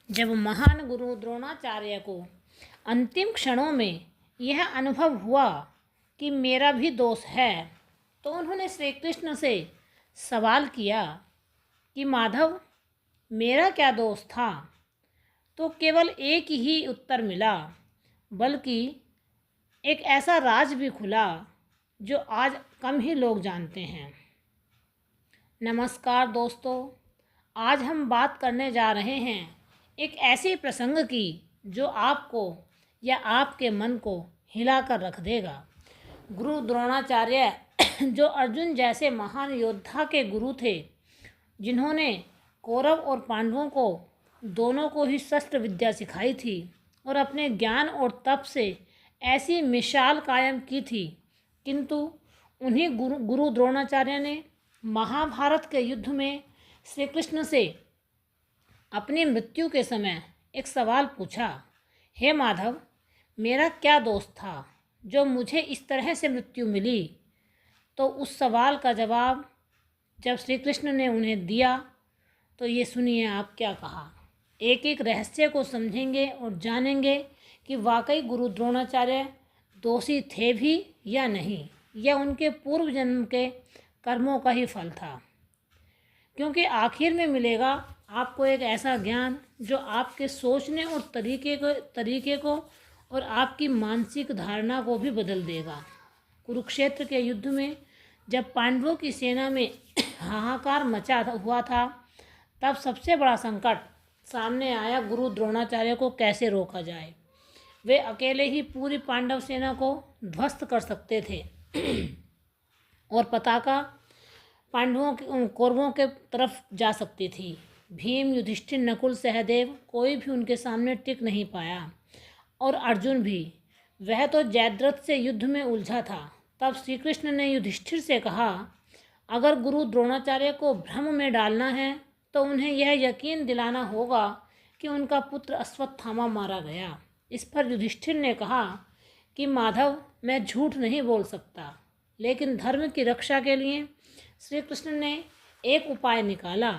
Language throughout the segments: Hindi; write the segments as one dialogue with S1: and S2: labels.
S1: जब महान गुरु द्रोणाचार्य को अंतिम क्षणों में यह अनुभव हुआ कि मेरा भी दोष है, तो उन्होंने श्री कृष्ण से सवाल किया कि माधव, मेरा क्या दोष था। तो केवल एक ही उत्तर मिला, बल्कि एक ऐसा राज भी खुला जो आज कम ही लोग जानते हैं। नमस्कार दोस्तों, आज हम बात करने जा रहे हैं एक ऐसे प्रसंग की जो आपको या आपके मन को हिला कर रख देगा। गुरु द्रोणाचार्य जो अर्जुन जैसे महान योद्धा के गुरु थे, जिन्होंने कौरव और पांडवों को दोनों को ही शस्त्र विद्या सिखाई थी और अपने ज्ञान और तप से ऐसी मिसाल कायम की थी, किंतु उन्हीं गुरु द्रोणाचार्य ने महाभारत के युद्ध में श्री कृष्ण से अपनी मृत्यु के समय एक सवाल पूछा, हे माधव, मेरा क्या दोष था जो मुझे इस तरह से मृत्यु मिली। तो उस सवाल का जवाब जब श्री कृष्ण ने उन्हें दिया तो ये सुनिए आप क्या कहा। एक एक रहस्य को समझेंगे और जानेंगे कि वाकई गुरु द्रोणाचार्य दोषी थे भी या नहीं, यह उनके पूर्व जन्म के कर्मों का ही फल था। क्योंकि आखिर में मिलेगा आपको एक ऐसा ज्ञान जो आपके सोचने और तरीके को और आपकी मानसिक धारणा को भी बदल देगा। कुरुक्षेत्र के युद्ध में जब पांडवों की सेना में हाहाकार मचा हुआ था, तब सबसे बड़ा संकट सामने आया गुरु द्रोणाचार्य को कैसे रोका जाए। वे अकेले ही पूरी पांडव सेना को ध्वस्त कर सकते थे और पताका कौरवों के तरफ जा सकती थी। भीम, युधिष्ठिर, नकुल, सहदेव कोई भी उनके सामने टिक नहीं पाया, और अर्जुन भी, वह तो जयद्रथ से युद्ध में उलझा था। तब श्री कृष्ण ने युधिष्ठिर से कहा, अगर गुरु द्रोणाचार्य को भ्रम में डालना है तो उन्हें यह यकीन दिलाना होगा कि उनका पुत्र अश्वत्थामा मारा गया। इस पर युधिष्ठिर ने कहा कि माधव, मैं झूठ नहीं बोल सकता, लेकिन धर्म की रक्षा के लिए श्री कृष्ण ने एक उपाय निकाला।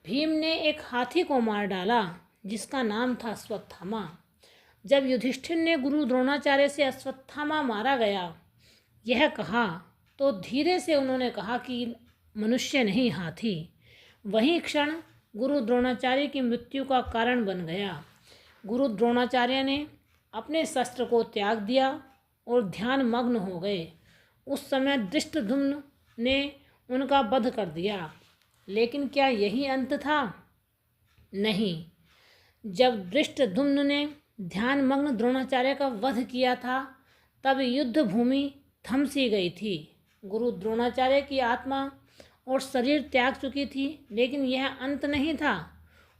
S1: भीम ने एक हाथी को मार डाला जिसका नाम था अश्वत्थामा। जब युधिष्ठिर ने गुरु द्रोणाचार्य से अश्वत्थामा मारा गया यह कहा, तो धीरे से उन्होंने कहा कि मनुष्य नहीं, हाथी। वही क्षण गुरु द्रोणाचार्य की मृत्यु का कारण बन गया। गुरु द्रोणाचार्य ने अपने शस्त्र को त्याग दिया और ध्यान मग्न हो गए। उस समय धृष्टद्युम्न ने उनका वध कर दिया। लेकिन क्या यही अंत था? नहीं। जब धृष्टद्युम्न ने ध्यान मग्न द्रोणाचार्य का वध किया था, तब युद्ध भूमि थम सी गई थी। गुरु द्रोणाचार्य की आत्मा और शरीर त्याग चुकी थी, लेकिन यह अंत नहीं था।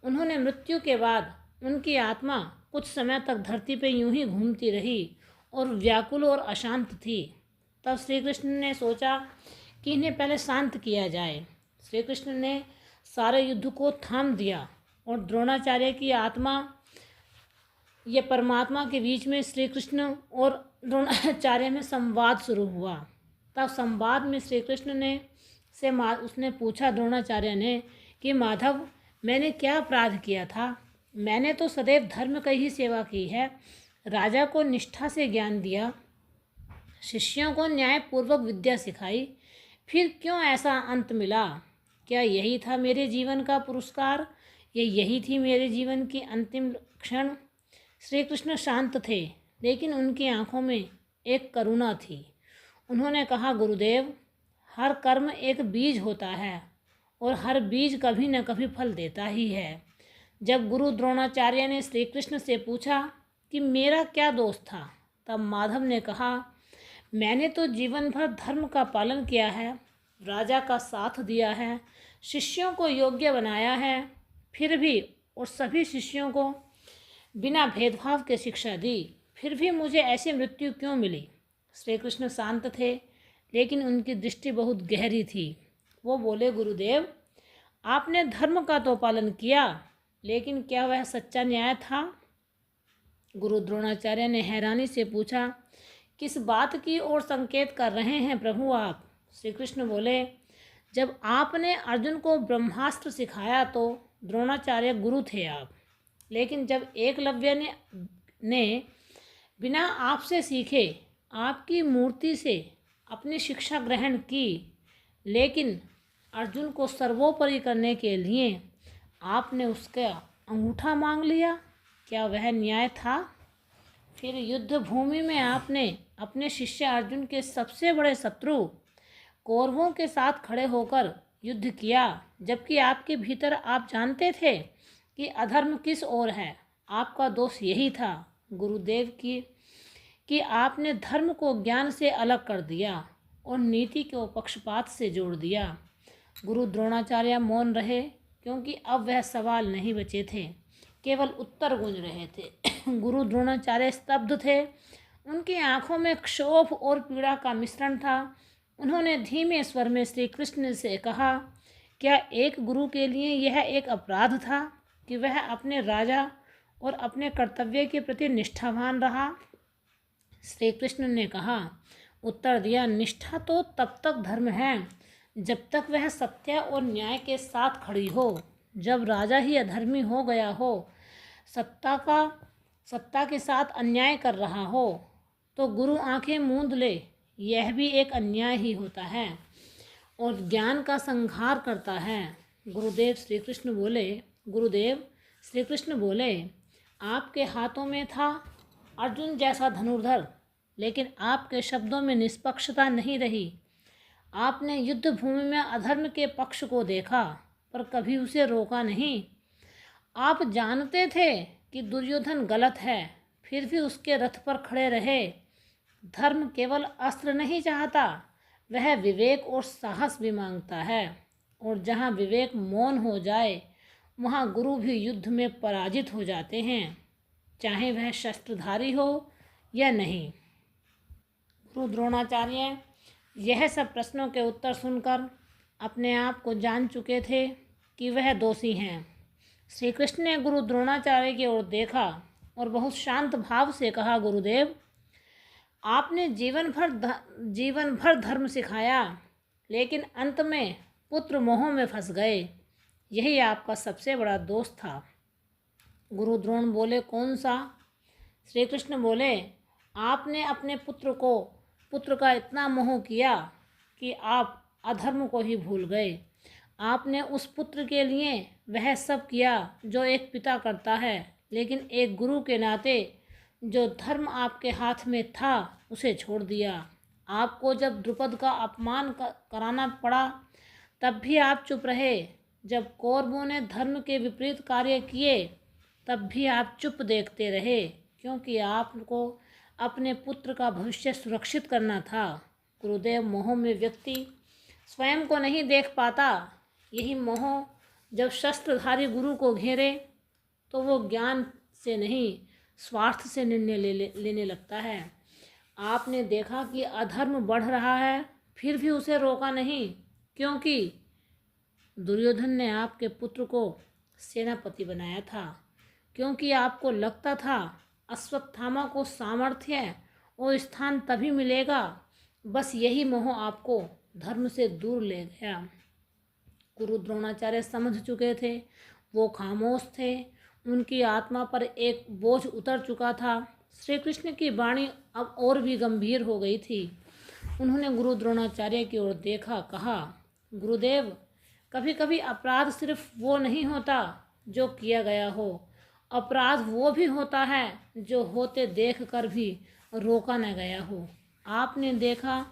S1: उन्होंने मृत्यु के बाद उनकी आत्मा कुछ समय तक धरती पर यूं ही घूमती रही और व्याकुल और अशांत थी। तब श्री कृष्ण ने सोचा कि इन्हें पहले शांत किया जाए। श्री कृष्ण ने सारे युद्ध को थाम दिया और द्रोणाचार्य की आत्मा ये परमात्मा के बीच में श्री कृष्ण और द्रोणाचार्य में संवाद शुरू हुआ। तब संवाद में श्री कृष्ण ने उसने पूछा द्रोणाचार्य ने कि माधव, मैंने क्या अपराध किया था? मैंने तो सदैव धर्म की ही सेवा की है, राजा को निष्ठा से ज्ञान दिया, शिष्यों को न्यायपूर्वक विद्या सिखाई, फिर क्यों ऐसा अंत मिला? क्या यही था मेरे जीवन का पुरस्कार? यही थी मेरे जीवन की अंतिम क्षण? श्री कृष्ण शांत थे, लेकिन उनकी आंखों में एक करुणा थी। उन्होंने कहा, गुरुदेव, हर कर्म एक बीज होता है और हर बीज कभी न कभी फल देता ही है। जब गुरु द्रोणाचार्य ने श्री कृष्ण से पूछा कि मेरा क्या दोष था, तब माधव ने कहा, मैंने तो जीवन भर धर्म का पालन किया है, राजा का साथ दिया है, शिष्यों को योग्य बनाया है, फिर भी और सभी शिष्यों को बिना भेदभाव के शिक्षा दी, फिर भी मुझे ऐसी मृत्यु क्यों मिली? श्री कृष्ण शांत थे, लेकिन उनकी दृष्टि बहुत गहरी थी। वो बोले, गुरुदेव, आपने धर्म का तो पालन किया, लेकिन क्या वह सच्चा न्याय था? गुरु द्रोणाचार्य ने हैरानी से पूछा, किस बात की ओर संकेत कर रहे हैं प्रभु आप? श्री कृष्ण बोले, जब आपने अर्जुन को ब्रह्मास्त्र सिखाया तो द्रोणाचार्य गुरु थे आप। लेकिन जब एकलव्य ने बिना आपसे सीखे आपकी मूर्ति से अपनी शिक्षा ग्रहण की, लेकिन अर्जुन को सर्वोपरि करने के लिए आपने उसका अंगूठा मांग लिया, क्या वह न्याय था? फिर युद्ध भूमि में आपने अपने शिष्य अर्जुन के सबसे बड़े शत्रु कौरवों के साथ खड़े होकर युद्ध किया, जबकि आपके भीतर आप जानते थे कि अधर्म किस ओर है। आपका दोष यही था गुरुदेव कि आपने धर्म को ज्ञान से अलग कर दिया और नीति को पक्षपात से जोड़ दिया। गुरु द्रोणाचार्य मौन रहे, क्योंकि अब वह सवाल नहीं बचे थे, केवल उत्तर गूंज रहे थे। गुरु द्रोणाचार्य स्तब्ध थे, उनकी आंखों में क्षोभ और पीड़ा का मिश्रण था। उन्होंने धीमे स्वर में श्री कृष्ण से कहा, क्या एक गुरु के लिए यह एक अपराध था कि वह अपने राजा और अपने कर्तव्य के प्रति निष्ठावान रहा? श्री कृष्ण ने कहा, उत्तर दिया, निष्ठा तो तब तक धर्म है जब तक वह सत्य और न्याय के साथ खड़ी हो। जब राजा ही अधर्मी हो गया हो, सत्ता के साथ अन्याय कर रहा हो, तो गुरु आंखें मूंद ले, यह भी एक अन्याय ही होता है और ज्ञान का संहार करता है। गुरुदेव श्री कृष्ण बोले, आपके हाथों में था अर्जुन जैसा धनुर्धर, लेकिन आपके शब्दों में निष्पक्षता नहीं रही। आपने युद्ध भूमि में अधर्म के पक्ष को देखा, पर कभी उसे रोका नहीं। आप जानते थे कि दुर्योधन गलत है, फिर भी उसके रथ पर खड़े रहे। धर्म केवल अस्त्र नहीं चाहता, वह विवेक और साहस भी मांगता है, और जहाँ विवेक मौन हो जाए, वहाँ गुरु भी युद्ध में पराजित हो जाते हैं, चाहे वह शस्त्रधारी हो या नहीं। गुरु द्रोणाचार्य यह सब प्रश्नों के उत्तर सुनकर अपने आप को जान चुके थे कि वह दोषी हैं। श्री कृष्ण ने गुरु द्रोणाचार्य की ओर देखा और बहुत शांत भाव से कहा, गुरुदेव, आपने जीवन भर धर्म सिखाया, लेकिन अंत में पुत्र मोह में फंस गए। यही आपका सबसे बड़ा दोष था। गुरु द्रोण बोले, कौन सा? श्री कृष्ण बोले, आपने अपने पुत्र का इतना मोह किया कि आप अधर्म को ही भूल गए। आपने उस पुत्र के लिए वह सब किया जो एक पिता करता है, लेकिन एक गुरु के नाते जो धर्म आपके हाथ में था उसे छोड़ दिया। आपको जब द्रुपद का अपमान कराना पड़ा, तब भी आप चुप रहे। जब कौरवों ने धर्म के विपरीत कार्य किए, तब भी आप चुप देखते रहे, क्योंकि आपको अपने पुत्र का भविष्य सुरक्षित करना था। गुरुदेव, मोह में व्यक्ति स्वयं को नहीं देख पाता। यही मोह जब शस्त्रधारी गुरु को घेरे, तो वो ज्ञान से नहीं, स्वार्थ से निर्णय लेने लगता है। आपने देखा कि अधर्म बढ़ रहा है, फिर भी उसे रोका नहीं, क्योंकि दुर्योधन ने आपके पुत्र को सेनापति बनाया था, क्योंकि आपको लगता था अश्वत्थामा को सामर्थ्य और स्थान तभी मिलेगा। बस यही मोह आपको धर्म से दूर ले गया। गुरु द्रोणाचार्य समझ चुके थे, वो खामोश थे, उनकी आत्मा पर एक बोझ उतर चुका था। श्री कृष्ण की वाणी अब और भी गंभीर हो गई थी। उन्होंने गुरु द्रोणाचार्य की ओर देखा, कहा, गुरुदेव, कभी कभी अपराध सिर्फ वो नहीं होता जो किया गया हो, अपराध वो भी होता है जो होते देख कर भी रोका न गया हो। आपने देखा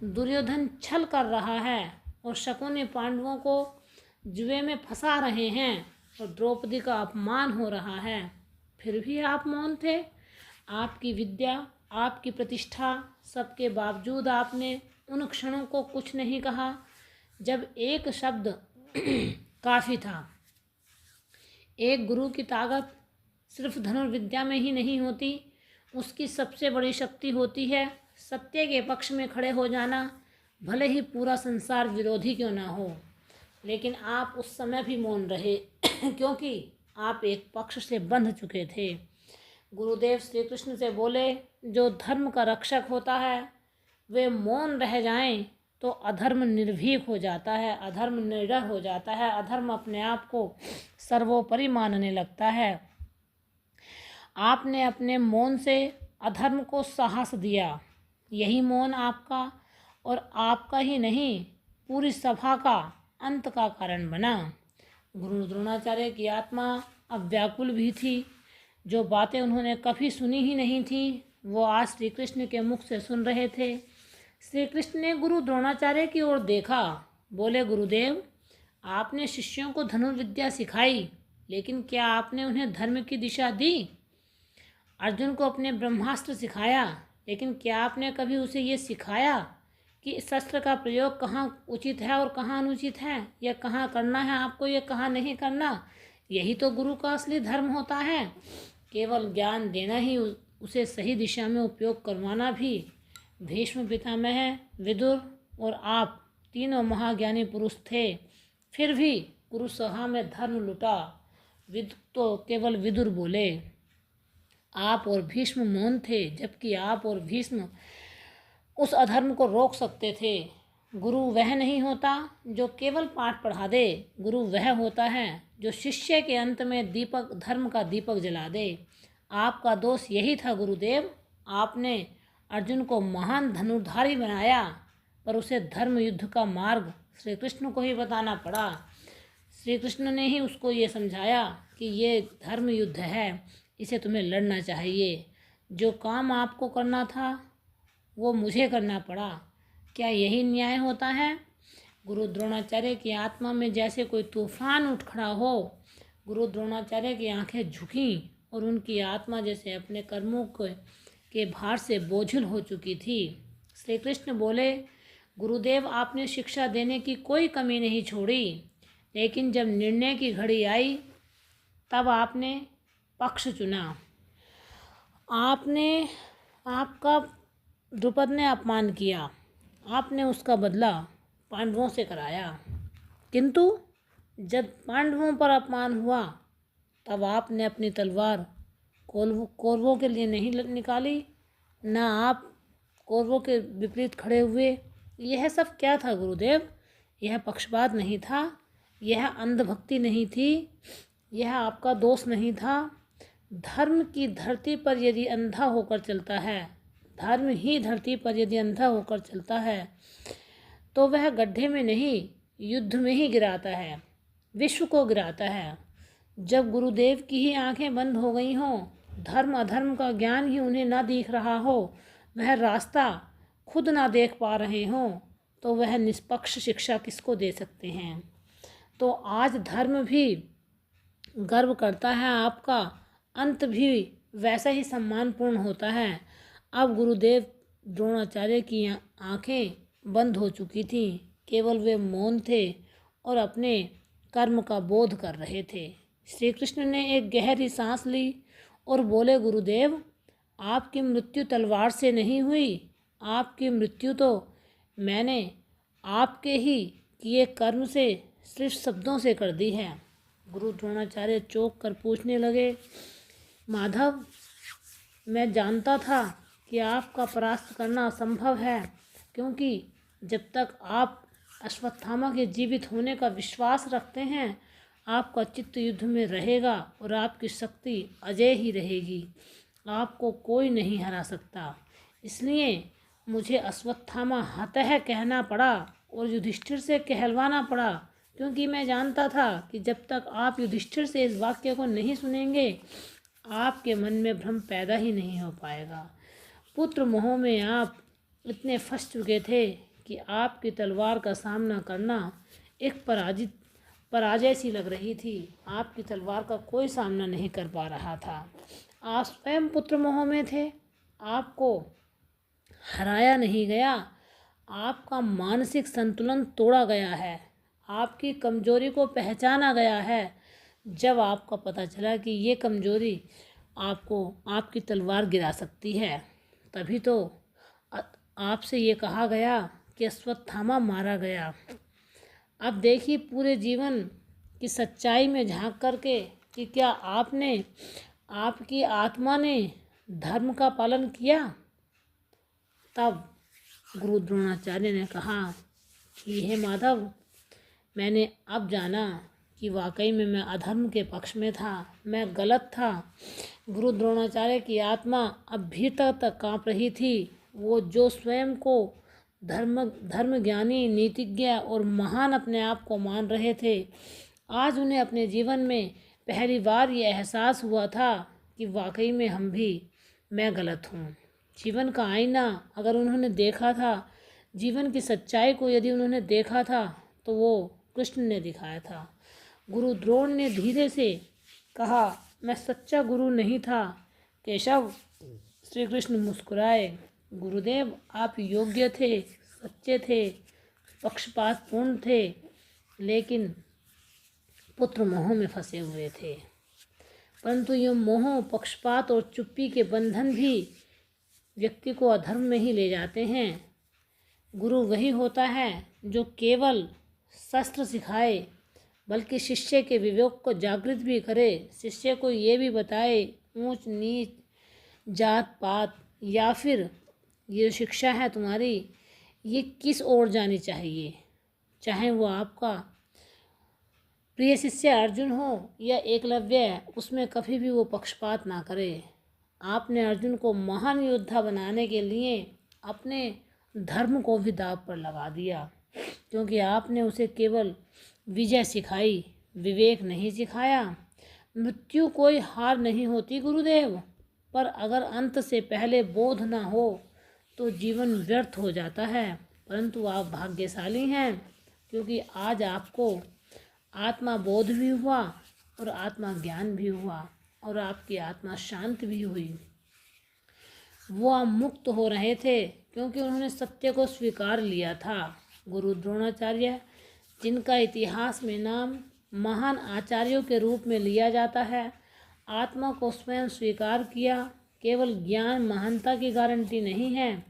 S1: दुर्योधन छल कर रहा है और शकुनी पांडवों को जुए में फंसा रहे हैं और द्रौपदी का अपमान हो रहा है, फिर भी आप मौन थे। आपकी विद्या, आपकी प्रतिष्ठा, सबके बावजूद आपने उन क्षणों को कुछ नहीं कहा जब एक शब्द काफ़ी था। एक गुरु की ताकत सिर्फ धनुर्विद्या में ही नहीं होती, उसकी सबसे बड़ी शक्ति होती है सत्य के पक्ष में खड़े हो जाना, भले ही पूरा संसार विरोधी क्यों ना हो। लेकिन आप उस समय भी मौन रहे क्योंकि आप एक पक्ष से बंध चुके थे। गुरुदेव श्री कृष्ण से बोले, जो धर्म का रक्षक होता है वे मौन रह जाएं तो अधर्म निर्भीक हो जाता है, अधर्म निडर हो जाता है, अधर्म अपने आप को सर्वोपरि मानने लगता है। आपने अपने मौन से अधर्म को साहस दिया। यही मौन आपका और आपका ही नहीं, पूरी सभा का अंत का कारण बना। गुरु द्रोणाचार्य की आत्मा अब व्याकुल भी थी। जो बातें उन्होंने कभी सुनी ही नहीं थी, वो आज श्री कृष्ण के मुख से सुन रहे थे। श्री कृष्ण ने गुरु द्रोणाचार्य की ओर देखा। बोले, गुरुदेव, आपने शिष्यों को धनुर्विद्या सिखाई, लेकिन क्या आपने उन्हें धर्म की दिशा दी? अर्जुन को अपने ब्रह्मास्त्र सिखाया, लेकिन क्या आपने कभी उसे ये सिखाया कि शस्त्र का प्रयोग कहाँ उचित है और कहाँ अनुचित है, या कहाँ करना है आपको, या कहाँ नहीं करना? यही तो गुरु का असली धर्म होता है। केवल ज्ञान देना ही, उसे सही दिशा में उपयोग करवाना भी। भीष्म पितामह, विदुर और आप तीनों महाज्ञानी पुरुष थे, फिर भी गुरु सभा में धर्म लुटा। तो केवल विदुर बोले, आप और भीष्म मौन थे, जबकि आप और भीष्म उस अधर्म को रोक सकते थे। गुरु वह नहीं होता जो केवल पाठ पढ़ा दे, गुरु वह होता है जो शिष्य के अंत में दीपक, धर्म का दीपक जला दे। आपका दोष यही था गुरुदेव, आपने अर्जुन को महान धनुर्धारी बनाया, पर उसे धर्म युद्ध का मार्ग श्री कृष्ण को ही बताना पड़ा। श्री कृष्ण ने ही उसको ये समझाया कि ये धर्म युद्ध है, इसे तुम्हें लड़ना चाहिए। जो काम आपको करना था वो मुझे करना पड़ा। क्या यही न्याय होता है? गुरु द्रोणाचार्य की आत्मा में जैसे कोई तूफान उठ खड़ा हो। गुरु द्रोणाचार्य की आंखें झुकीं और उनकी आत्मा जैसे अपने कर्मों के भार से बोझिल हो चुकी थी। श्री कृष्ण बोले, गुरुदेव, आपने शिक्षा देने की कोई कमी नहीं छोड़ी, लेकिन जब निर्णय की घड़ी आई तब आपने पक्ष चुना। आपका द्रुपद ने अपमान किया, आपने उसका बदला पांडवों से कराया, किंतु जब पांडवों पर अपमान हुआ तब आपने अपनी तलवार कौरवों के लिए नहीं निकाली, ना आप कौरवों के विपरीत खड़े हुए। यह सब क्या था गुरुदेव? यह पक्षपात नहीं था, यह अंधभक्ति नहीं थी, यह आपका दोष नहीं था। धर्म की धरती पर यदि अंधा होकर चलता है, धर्म ही धरती पर यदि अंधा होकर चलता है, तो वह गड्ढे में नहीं, युद्ध में ही गिराता है, विश्व को गिराता है। जब गुरुदेव की ही आंखें बंद हो गई हों, धर्म अधर्म का ज्ञान ही उन्हें ना दिख रहा हो, वह रास्ता खुद ना देख पा रहे हों, तो वह निष्पक्ष शिक्षा किसको दे सकते हैं? तो आज धर्म भी गर्व करता है, आपका अंत भी वैसा ही सम्मानपूर्ण होता है। अब गुरुदेव द्रोणाचार्य की आंखें बंद हो चुकी थीं, केवल वे मौन थे और अपने कर्म का बोध कर रहे थे। श्री कृष्ण ने एक गहरी सांस ली और बोले, गुरुदेव, आपकी मृत्यु तलवार से नहीं हुई, आपकी मृत्यु तो मैंने आपके ही किए कर्म से, सिर्फ शब्दों से कर दी है। गुरु द्रोणाचार्य चौंक कर पूछने लगे, माधव, मैं जानता था कि आपका परास्त करना असंभव है, क्योंकि जब तक आप अश्वत्थामा के जीवित होने का विश्वास रखते हैं, आपका चित्त युद्ध में रहेगा और आपकी शक्ति अजय ही रहेगी। आपको कोई नहीं हरा सकता। इसलिए मुझे अश्वत्थामा हतः कहना पड़ा और युधिष्ठिर से कहलवाना पड़ा, क्योंकि मैं जानता था कि जब तक आप युधिष्ठिर से इस वाक्य को नहीं सुनेंगे, आपके मन में भ्रम पैदा ही नहीं हो पाएगा। पुत्र मोह में आप इतने फंस चुके थे कि आपकी तलवार का सामना करना एक पराजय सी लग रही थी। आपकी तलवार का कोई सामना नहीं कर पा रहा था। आप स्वयं पुत्र मोह में थे, आपको हराया नहीं गया, आपका मानसिक संतुलन तोड़ा गया है, आपकी कमजोरी को पहचाना गया है। जब आपको पता चला कि ये कमजोरी आपको आपकी तलवार गिरा सकती है, तभी तो आपसे ये कहा गया कि अश्वत्थामा मारा गया। अब देखिए पूरे जीवन की सच्चाई में झांक करके कि क्या आपकी आत्मा ने धर्म का पालन किया। तब गुरु द्रोणाचार्य ने कहा कि हे माधव, मैंने अब जाना कि वाकई में मैं अधर्म के पक्ष में था, मैं गलत था। गुरु द्रोणाचार्य की आत्मा अब भी तक काँप रही थी। वो जो स्वयं को धर्म ज्ञानी, नीतिज्ञ और महान अपने आप को मान रहे थे, आज उन्हें अपने जीवन में पहली बार ये एहसास हुआ था कि वाकई में मैं गलत हूँ। जीवन का आईना अगर उन्होंने देखा था, जीवन की सच्चाई को यदि उन्होंने देखा था, तो वो कृष्ण ने दिखाया था। गुरु द्रोण ने धीरे से कहा, मैं सच्चा गुरु नहीं था केशव। श्री कृष्ण मुस्कुराए, गुरुदेव आप योग्य थे, सच्चे थे, पक्षपातपूर्ण थे, लेकिन पुत्र मोह में फंसे हुए थे। परंतु ये मोह, पक्षपात और चुप्पी के बंधन भी व्यक्ति को अधर्म में ही ले जाते हैं। गुरु वही होता है जो केवल शस्त्र सिखाए, बल्कि शिष्य के विवेक को जागृत भी करे, शिष्य को ये भी बताए ऊंच नीच, जात पात या फिर ये शिक्षा है तुम्हारी, ये किस ओर जानी चाहिए। चाहे वो आपका प्रिय शिष्य अर्जुन हो या एकलव्य, उसमें कभी भी वो पक्षपात ना करे। आपने अर्जुन को महान योद्धा बनाने के लिए अपने धर्म को भी दांव पर लगा दिया, क्योंकि आपने उसे केवल विजय सिखाई, विवेक नहीं सिखाया। मृत्यु कोई हार नहीं होती गुरुदेव, पर अगर अंत से पहले बोध ना हो तो जीवन व्यर्थ हो जाता है। परंतु आप भाग्यशाली हैं, क्योंकि आज आपको आत्मा बोध भी हुआ और आत्मा ज्ञान भी हुआ और आपकी आत्मा शांत भी हुई। वो आप मुक्त हो रहे थे क्योंकि उन्होंने सत्य को स्वीकार लिया था। गुरु द्रोणाचार्य, जिनका इतिहास में नाम महान आचार्यों के रूप में लिया जाता है, आत्मा को स्वयं स्वीकार किया। केवल ज्ञान महानता की गारंटी नहीं है।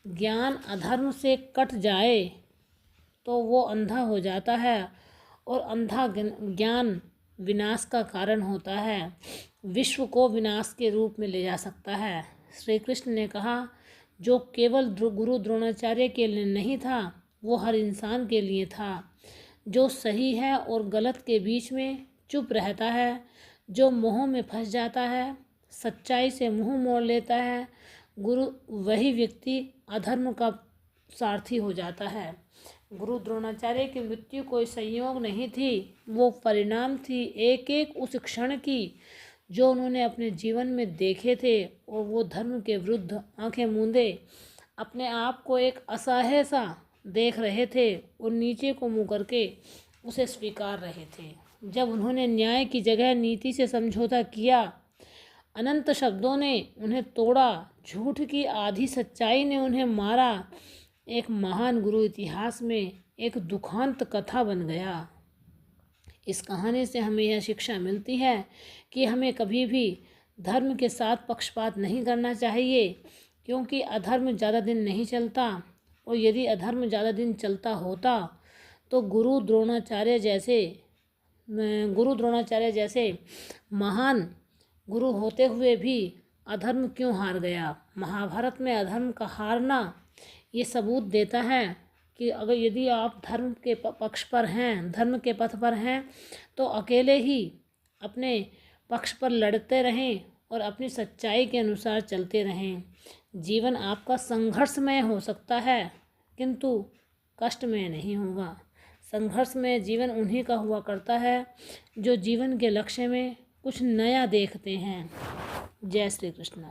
S1: ज्ञान अधर्म से कट जाए तो वो अंधा हो जाता है और अंधा ज्ञान विनाश का कारण होता है, विश्व को विनाश के रूप में ले जा सकता है। श्री कृष्ण ने कहा, जो केवल गुरु द्रोणाचार्य के लिए नहीं था, वो हर इंसान के लिए था। जो सही है और गलत के बीच में चुप रहता है, जो मोह में फंस जाता है, सच्चाई से मुंह मोड़ लेता है, गुरु वही व्यक्ति अधर्म का सारथी हो जाता है। गुरु द्रोणाचार्य की मृत्यु कोई संयोग नहीं थी, वो परिणाम थी एक एक उस क्षण की जो उन्होंने अपने जीवन में देखे थे, और वो धर्म के विरुद्ध आंखें मूंदे अपने आप को एक असहाय सा देख रहे थे और नीचे को मुँह करके उसे स्वीकार रहे थे। जब उन्होंने न्याय की जगह नीति से समझौता किया, अनंत शब्दों ने उन्हें तोड़ा, झूठ की आधी सच्चाई ने उन्हें मारा, एक महान गुरु इतिहास में एक दुखांत कथा बन गया। इस कहानी से हमें यह शिक्षा मिलती है कि हमें कभी भी धर्म के साथ पक्षपात नहीं करना चाहिए, क्योंकि अधर्म ज़्यादा दिन नहीं चलता, और यदि अधर्म ज़्यादा दिन चलता होता तो गुरु द्रोणाचार्य जैसे महान गुरु होते हुए भी अधर्म क्यों हार गया। महाभारत में अधर्म का हारना ये सबूत देता है कि अगर यदि आप धर्म के पक्ष पर हैं, धर्म के पथ पर हैं, तो अकेले ही अपने पक्ष पर लड़ते रहें और अपनी सच्चाई के अनुसार चलते रहें। जीवन आपका संघर्षमय हो सकता है, किंतु कष्टमय नहीं होगा। संघर्षमय जीवन उन्हीं का हुआ करता है जो जीवन के लक्ष्य में कुछ नया देखते हैं। जय श्री कृष्ण।